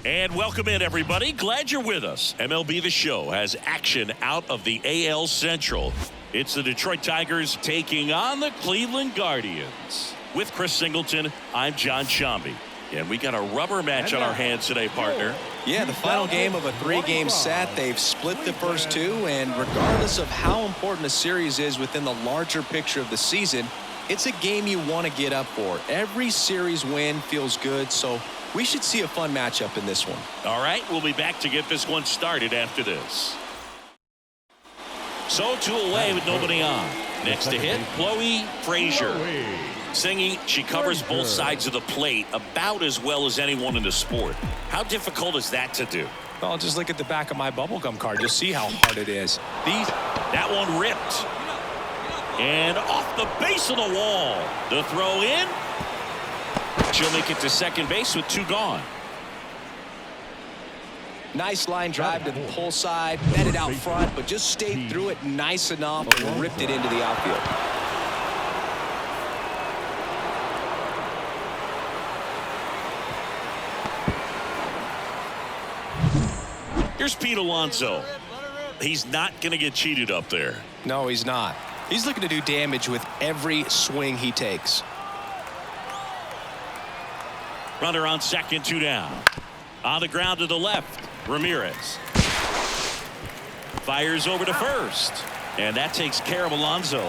And welcome in, everybody. Glad you're with us. MLB The Show has action out of the AL Central. It's the Detroit Tigers taking on the Cleveland Guardians. With Chris Singleton, I'm John Sciambi. And we got a rubber match on our hands today, partner. Yeah, the final game of a three-game set. They've split the first two, and regardless of how important a series is within the larger picture of the season, it's a game you want to get up for. Every series win feels good, so we should see a fun matchup in this one. All right, we'll be back to get this one started after this. So 2 away with nobody on. Next to hit, Chloe Frazier. Singing, she covers both sides of the plate about as well as anyone in the sport. How difficult is that to do? Well, just look at the back of my bubblegum card. You'll see how hard it is. That one ripped. And off the base of the wall. The throw in. She'll make it to second base with 2 gone. Nice line drive to the pull side, netted out front, but just stayed through it nice enough and ripped it into the outfield. Here's Pete Alonso. He's not going to get cheated up there. No, he's not. He's looking to do damage with every swing he takes. Runner on second, 2 down. On the ground to the left, Ramirez. Fires over to first. And that takes care of Alonso.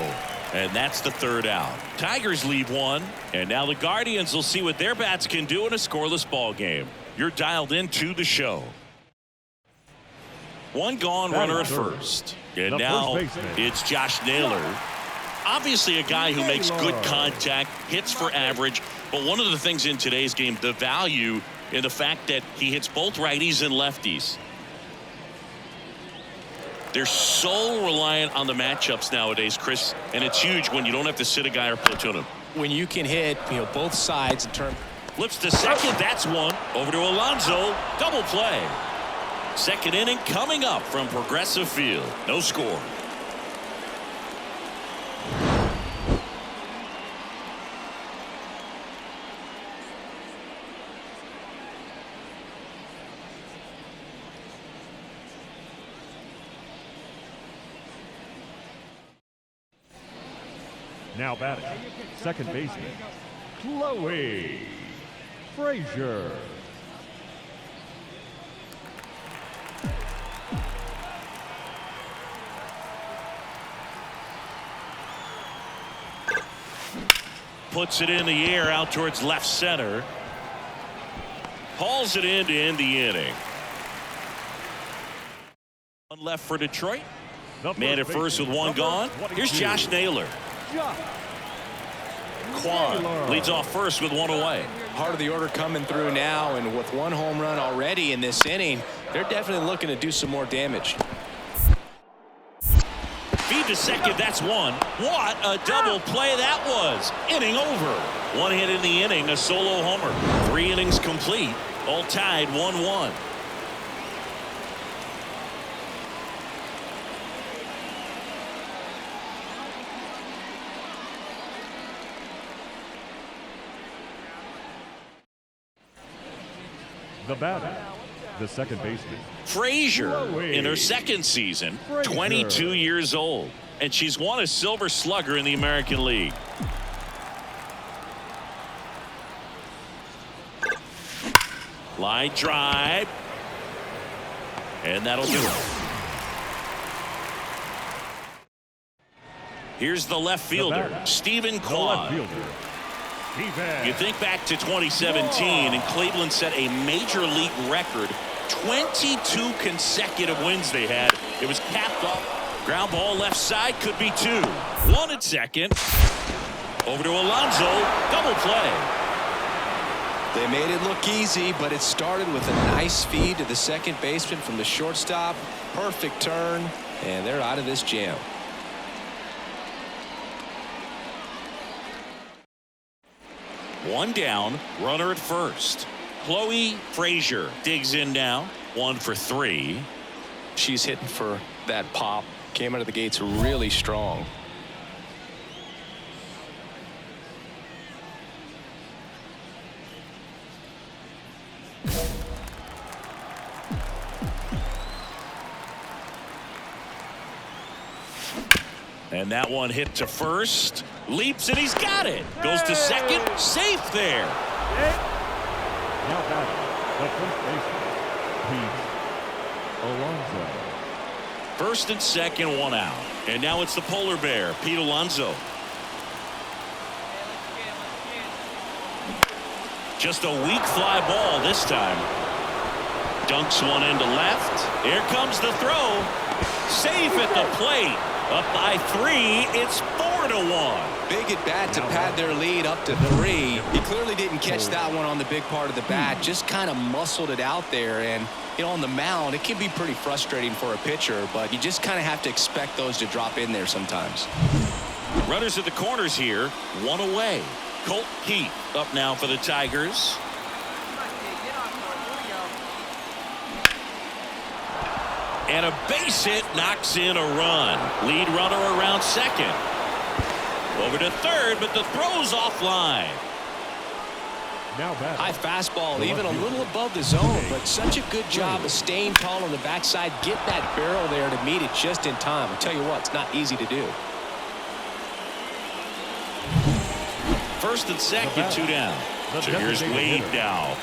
And that's the 3rd out. Tigers leave 1. And now the Guardians will see what their bats can do in a scoreless ball game. You're dialed into the show. 1 gone, runner at first. And now it's Josh Naylor. Obviously a guy who makes good contact, hits for average. But one of the things in today's game, the value in the fact that he hits both righties and lefties. They're so reliant on the matchups nowadays, Chris, and it's huge when you don't have to sit a guy or platoon him. When you can hit, both sides in terms. Flips to second, that's 1. Over to Alonso, double play. Second inning coming up from Progressive Field. No score. Now batting, second baseman, Chloe Frazier. Puts it in the air out towards left center. Hauls it in to end the inning. 1 left for Detroit. Man at first with 1 gone. Here's Josh Naylor. Kwan leads off first with 1 away. Part of the order coming through now, and with 1 home run already in this inning, they're definitely looking to do some more damage. Feed to second, that's 1. What a double play that was. Inning over. 1 hit in the inning, a solo homer. 3 innings complete, all tied 1-1. The batter, the second baseman, Frazier in her second season, 22 years old, and she's won a Silver Slugger in the American League. Line drive, and that'll do it. Here's the left fielder, Stephen Kwan. You think back to 2017, and Cleveland set a major league record. 22 consecutive wins they had. It was capped off. Ground ball left side, could be 2. 1 at second. Over to Alonso, double play. They made it look easy, but it started with a nice feed to the second baseman from the shortstop. Perfect turn, and they're out of this jam. One down, runner at first. Chloe Frazier digs in now, 1 for 3. She's hitting for that pop. Came out of the gates really strong. And that one hit to first. Leaps and he's got it. Goes to second. Safe there. Now batting, the first baseman, Pete Alonso. First and second, one out. And now it's the polar bear, Pete Alonso. Just a weak fly ball this time. Dunks one into left. Here comes the throw. Safe at the plate. Up by 3. It's 4-1. Big at bat to pad their lead up to 3. He clearly didn't catch that one on the big part of the bat. Just kind of muscled it out there. And, you know, on the mound, it can be pretty frustrating for a pitcher, but you just kind of have to expect those to drop in there sometimes. Runners at the corners here. One away. Colt Heath up now for the Tigers. And a base hit knocks in a run. Lead runner around second. Over to third, but the throw's offline. Now batting. High fastball, even a little above the zone, but such a good job of staying tall on the backside. Get that barrel there to meet it just in time. I'll tell you what, it's not easy to do. First and second, 2 down. So here's Wade now.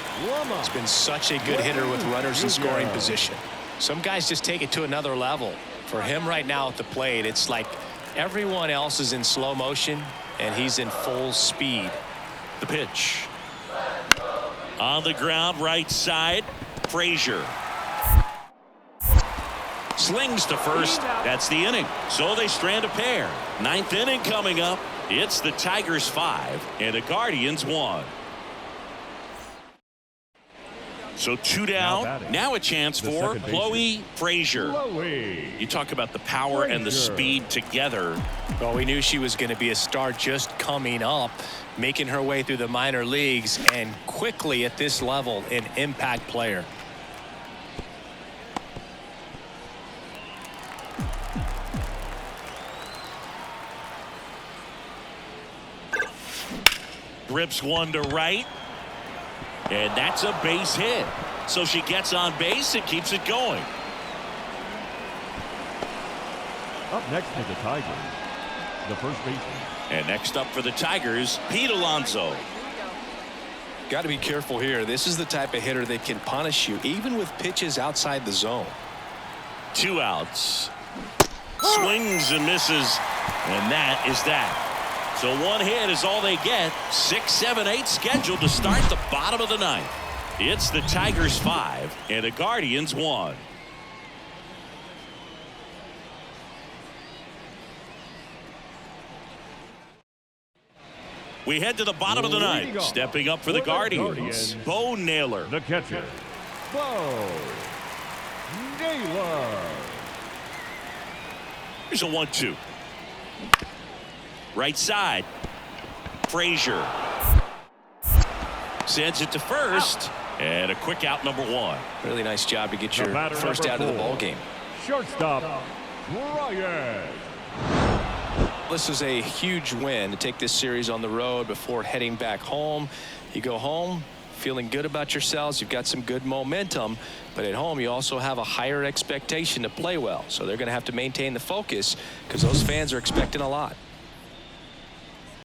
It's been such a good hitter with runners in scoring position. Some guys just take it to another level. For him right now at the plate, it's like everyone else is in slow motion and he's in full speed. The pitch. On the ground, right side, Frazier. Slings to first. That's the inning. So they strand a pair. 9th inning coming up. It's the Tigers 5 and the Guardians 1. So 2 down. Now a chance for Chloe Frazier. You talk about the power and the speed together. Well, we knew she was going to be a star just coming up, making her way through the minor leagues, and quickly at this level an impact player. Rips one to right. And that's a base hit. So she gets on base and keeps it going. Up next for the Tigers, the first baseman. And next up for the Tigers, Pete Alonso. Got to be careful here. This is the type of hitter that can punish you even with pitches outside the zone. 2 outs. Swings and misses. And that is that. So 1 hit is all they get. 6, 7, 8 scheduled to start the bottom of the 9th. It's the Tigers 5 and the Guardians 1. We head to the bottom of the 9th. Stepping up for the Guardians, Bo Naylor. The catcher, Bo Naylor. Here's a 1-2. Right side. Frazier sends it to first. And a quick out, number 1. Really nice job to get your first out of the ball game. Shortstop, Ryan. This is a huge win to take this series on the road before heading back home. You go home feeling good about yourselves. You've got some good momentum, but at home you also have a higher expectation to play well. So they're going to have to maintain the focus because those fans are expecting a lot.